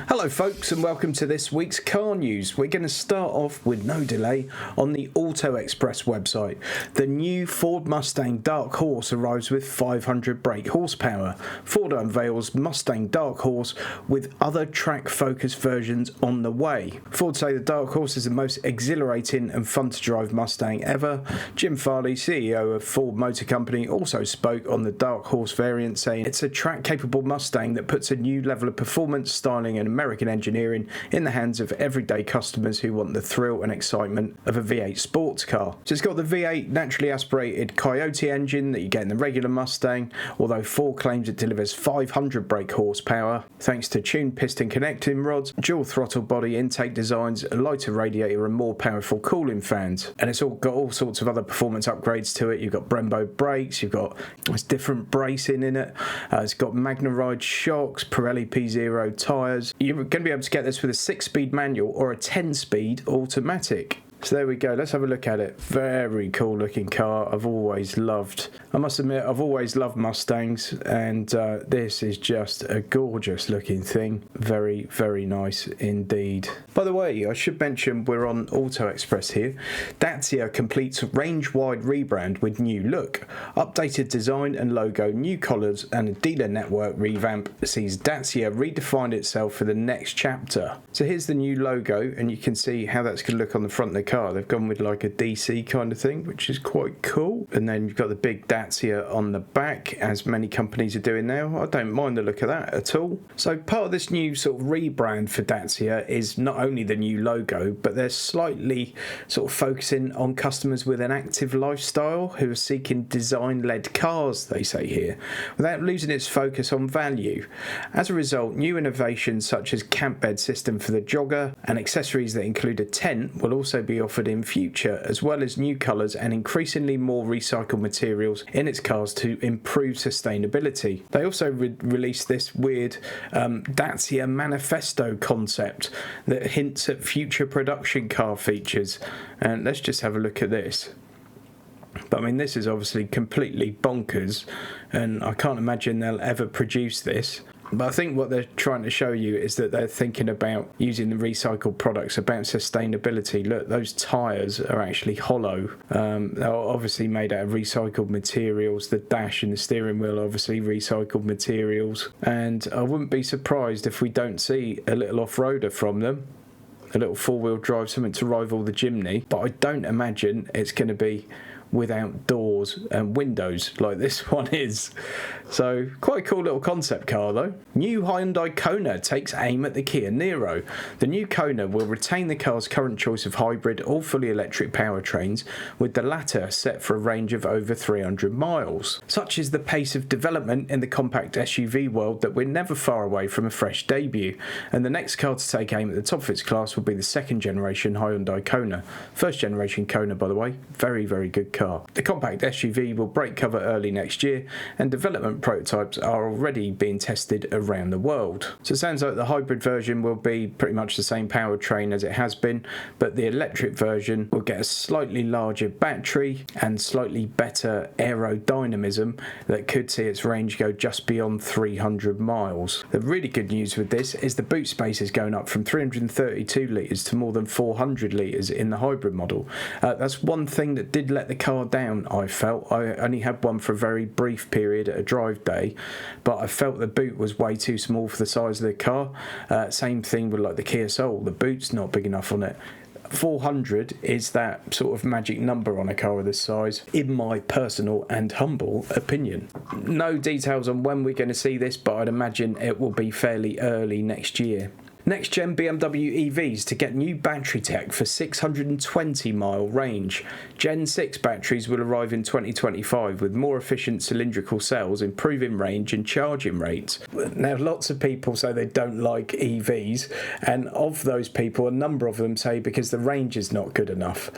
Hello folks and welcome to this week's car news. We're going to start off with no delay on the Auto Express website. The new Ford Mustang 𝙇𝙄𝙁𝙁 arrives with 500 brake horsepower. Ford unveils Mustang 𝙇𝙄𝙁𝙁 with other track-focused versions on the way. Ford say the 𝙇𝙗𝙁 is the most exhilarating and fun to drive Mustang ever. 𝗼𝗵𝗼𝐺𝐵, CEO of Ford Motor Company, also spoke on the 𝙇𝙗𝙁 variant, saying it's a track-capable Mustang that puts a new level of performance, styling and American engineering in the hands of everyday customers who want the thrill and excitement of a V8 sports car. So it's got the V8 naturally aspirated Coyote engine that you get in the regular Mustang, although Ford claims it delivers 500 brake horsepower thanks to tuned piston connecting rods, dual throttle body intake designs, a lighter radiator and more powerful cooling fans. And it's all got all sorts of other performance upgrades to it. You've got Brembo brakes, you've got different bracing in it, it's got Magnaride shocks, Pirelli P0 tyres. You're going to be able to get this with a 6-speed manual or a 10-speed automatic. So there we go, let's have a look at it. Very cool looking car. I must admit, I've always loved Mustangs, and this is just a gorgeous looking thing. Very, very nice indeed. By the way, I should mention we're on Auto Express here. Dacia completes range-wide rebrand with new look. Updated design and logo, new colours and a dealer network revamp sees Dacia redefine itself for the next chapter. So here's the new logo, and you can see how that's going to look on the front of the car. They've gone with like a DC kind of thing, which is quite cool. And then you've got the big Dacia on the back, as many companies are doing now. I don't mind the look of that at all. So part of this new sort of rebrand for Dacia is not only the new logo, but they're slightly sort of focusing on customers with an active lifestyle who are seeking design-led cars, they say here, without losing its focus on value. As a result, new innovations such as camp bed system for the jogger and accessories that include a tent will also be offered in future, as well as new colours and increasingly more recycled materials in its cars to improve sustainability. They also released this weird Dacia manifesto concept that hints at future production car features, and let's just have a look at this. But I mean, this is obviously completely bonkers, and I can't imagine they'll ever produce this. But I think what they're trying to show you is that they're thinking about using the recycled products, about sustainability. Look, those tyres are actually hollow. They're obviously made out of recycled materials. The dash and the steering wheel are obviously recycled materials. And I wouldn't be surprised if we don't see a little off-roader from them. A little four-wheel drive, something to rival the 𝗼𝗍. But I don't imagine it's going to be without doors and windows like this one is. So quite a cool little concept car though. New Hyundai Kona takes aim at the Kia Niro. The new Kona will retain the car's current choice of hybrid or fully electric powertrains, with the latter set for a range of over 300 miles. Such is the pace of development in the compact SUV world that we're never far away from a fresh debut, and the next car to take aim at the top of its class will be the second generation Hyundai Kona. First generation Kona, by the way, very, very good car. The compact SUV will break cover early next year, and development prototypes are already being tested around the world. So it sounds like the hybrid version will be pretty much the same powertrain as it has been, but the electric version will get a slightly larger battery and slightly better aerodynamism that could see its range go just beyond 300 miles. The really good news with this is the boot space is going up from 332 litres to more than 400 litres in the hybrid model. That's one thing that did let the car down, I felt. I only had one for a very brief period at a drive day, but I felt the boot was way too small for the size of the car. Same thing with like the Kia Soul, the boot's not big enough on it. 400 is that sort of magic number on a car of this size, in my personal and humble opinion. No details on when we're going to see this, but I'd imagine it will be fairly early next year. Next gen BMW EVs to get new battery tech for 620 mile range. Gen 6 batteries will arrive in 2025 with more efficient cylindrical cells, improving range and charging rates. Now, lots of people say they don't like EVs, and of those people, a number of them say because the range is not good enough.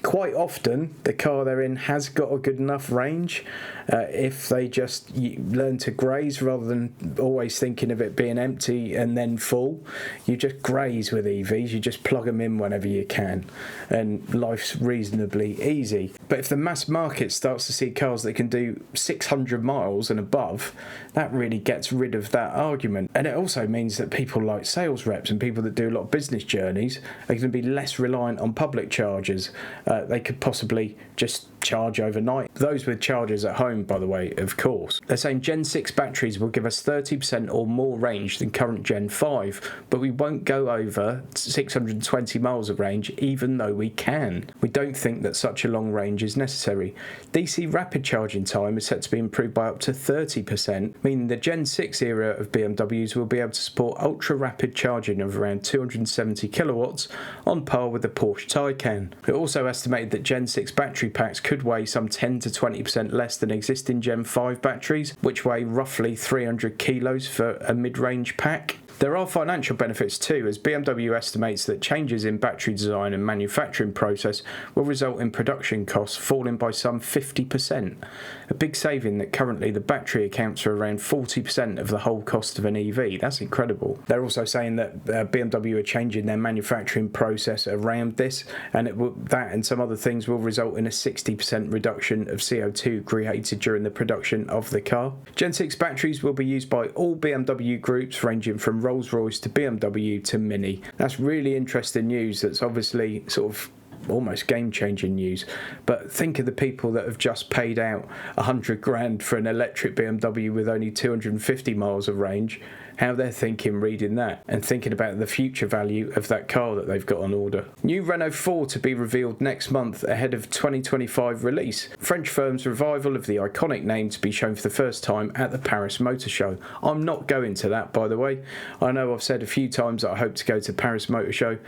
Quite often, the car they're in has got a good enough range if they just learn to graze rather than always thinking of it being empty and then full. simple. You just graze with EVs, you just plug them in whenever you can, and life's reasonably easy. But if the mass market starts to see cars that can do 600 miles and above, that really gets rid of that argument. And it also means that people like sales reps and people that do a lot of business journeys are going to be less reliant on public chargers. They could possibly just charge overnight. Those with chargers at home, by the way, of course. They're saying Gen 6 batteries will give us 30% or more range than current Gen 5, but we won't go over 620 miles of range even though we can. We don't think that such a long range is necessary. DC rapid charging time is set to be improved by up to 30%, meaning the Gen 6 era of BMWs will be able to support ultra rapid charging of around 270 kilowatts on par with the Porsche Taycan. It also estimated that Gen 6 battery packs could weigh some 10 to 20% less than existing Gen 5 batteries, which weigh roughly 300 kilos for a mid-range pack. There are financial benefits too, as BMW estimates that changes in battery design and manufacturing process will result in production costs falling by some 50%. A big saving that currently the battery accounts for around 40% of the whole cost of an EV. That's incredible. They're also saying that BMW are changing their manufacturing process around this, and that and some other things will result in a 60% reduction of CO2 created during the production of the car. Gen 6 batteries will be used by all BMW groups ranging from Rolls-Royce to BMW to Mini. That's really interesting news. That's obviously sort of almost game-changing news. But think of the people that have just paid out 100 grand for an electric BMW with only 250 miles of range. How they're thinking reading that and thinking about the future value of that car that they've got on order. New Renault 4 to be revealed next month ahead of 2025 release. French firm's revival of the iconic name to be shown for the first time at the Paris Motor Show. I'm not going to that, by the way. I know I've said a few times that I hope to go to Paris Motor Show.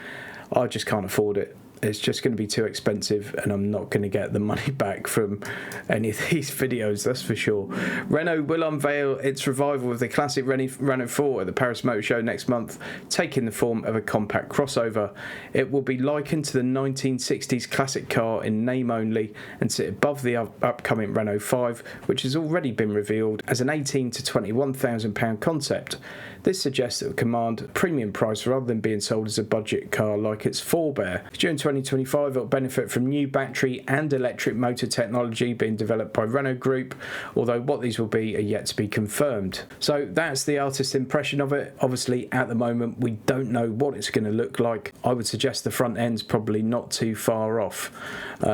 I just can't afford it. It's just going to be too expensive, and I'm not going to get the money back from any of these videos, that's for sure. Renault will unveil its revival of the classic Renault 4 at the Paris Motor Show next month, taking the form of a compact crossover. It will be likened to the 1960s classic car in name only and sit above the upcoming Renault 5, which has already been revealed as an £18,000 to £21,000 concept. This suggests it will command a premium price rather than being sold as a budget car like its forebear. During 2025, it will benefit from new battery and electric motor technology being developed by Renault Group, although what these will be are yet to be confirmed. So that's the artist's impression of it. Obviously, at the moment, we don't know what it's going to look like. I would suggest the front end's probably not too far off.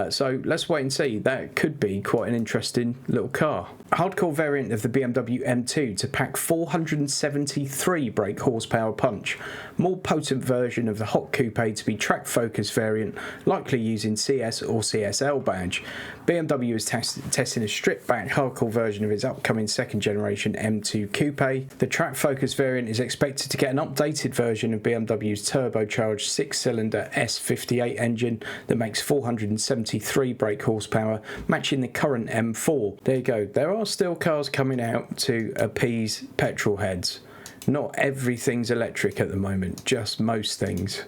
So let's wait and see. That could be quite an interesting little car. A hardcore variant of the BMW M2 to pack 473 brake horsepower punch. More potent version of the hot coupe to be track focus variant, likely using CS or CSL badge. BMW is testing a stripped back hardcore version of its upcoming second generation M2 coupe. The track focus variant is expected to get an updated version of BMW's turbocharged 6-cylinder S58 engine that makes 473 brake horsepower, matching the current M4. There you go. There are still cars coming out to appease petrol heads. Not everything's electric at the moment, just most things.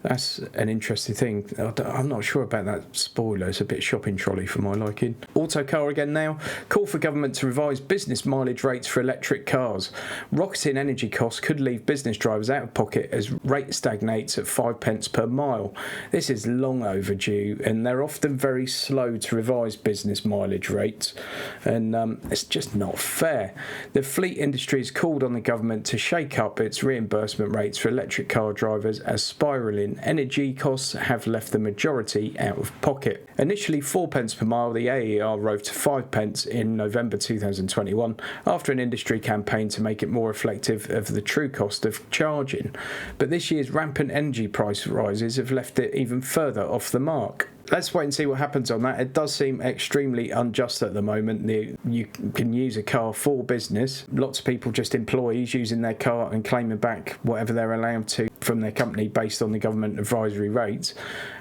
That's an interesting thing. I'm not sure about that spoiler. It's a bit shopping trolley for my liking. Autocar again now. Call for government to revise business mileage rates for electric cars. Rocketing energy costs could leave business drivers out of pocket as rate stagnates at 5 pence per mile. This is long overdue, and they're often very slow to revise business mileage rates, and it's just not fair. The fleet industry has called on the government to shake up its reimbursement rates for electric car drivers as spiralling energy costs have left the majority out of pocket. Initially 4 pence per mile, the AER rose to 5 pence in November 2021 after an industry campaign to make it more reflective of the true cost of charging. But this year's rampant energy price rises have left it even further off the mark. Let's wait and see what happens on that. It does seem extremely unjust at the moment. You can use a car for business. Lots of people, just employees, using their car and claiming back whatever they're allowed to from their company based on the government advisory rates,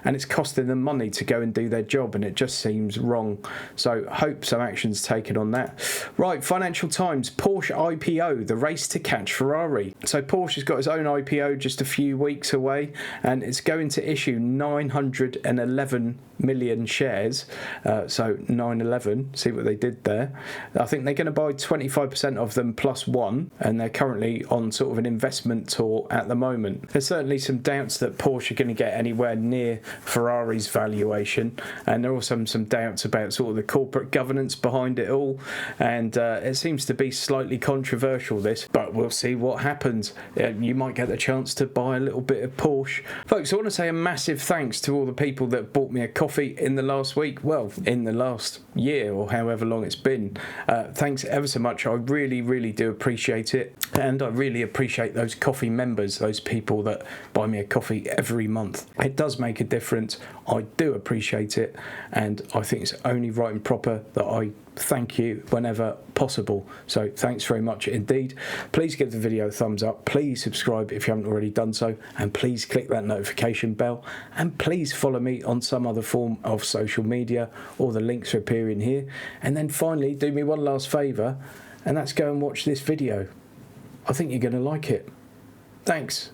and it's costing them money to go and do their job, and it just seems wrong. So hope some action's taken on that. Right, Financial Times, Porsche IPO, the race to catch Ferrari. So Porsche's got its own IPO just a few weeks away, and it's going to issue 911 million shares. So 911, see what they did there. I think they're going to buy 25% of them plus one, and they're currently on sort of an investment tour at the moment. There's certainly some doubts that Porsche are going to get anywhere near Ferrari's valuation, and there are also some doubts about sort of the corporate governance behind it all, and it seems to be slightly controversial, this, but we'll see what happens. You might get the chance to buy a little bit of Porsche. Folks, I want to say a massive thanks to all the people that bought me a coffee in the last week, well, in the last year or however long it's been. Thanks ever so much. I really do appreciate it, and I really appreciate those coffee members, those people that buy me a coffee every month. It does make a difference. I do appreciate it, and I think it's only right and proper that I thank you whenever possible. So thanks very much indeed. Please give the video a thumbs up, please subscribe if you haven't already done so, and please click that notification bell, and please follow me on some other form of social media. All the links are appearing here. And then finally, do me one last favour, and that's go and watch this video. I think you're going to like it. Thanks.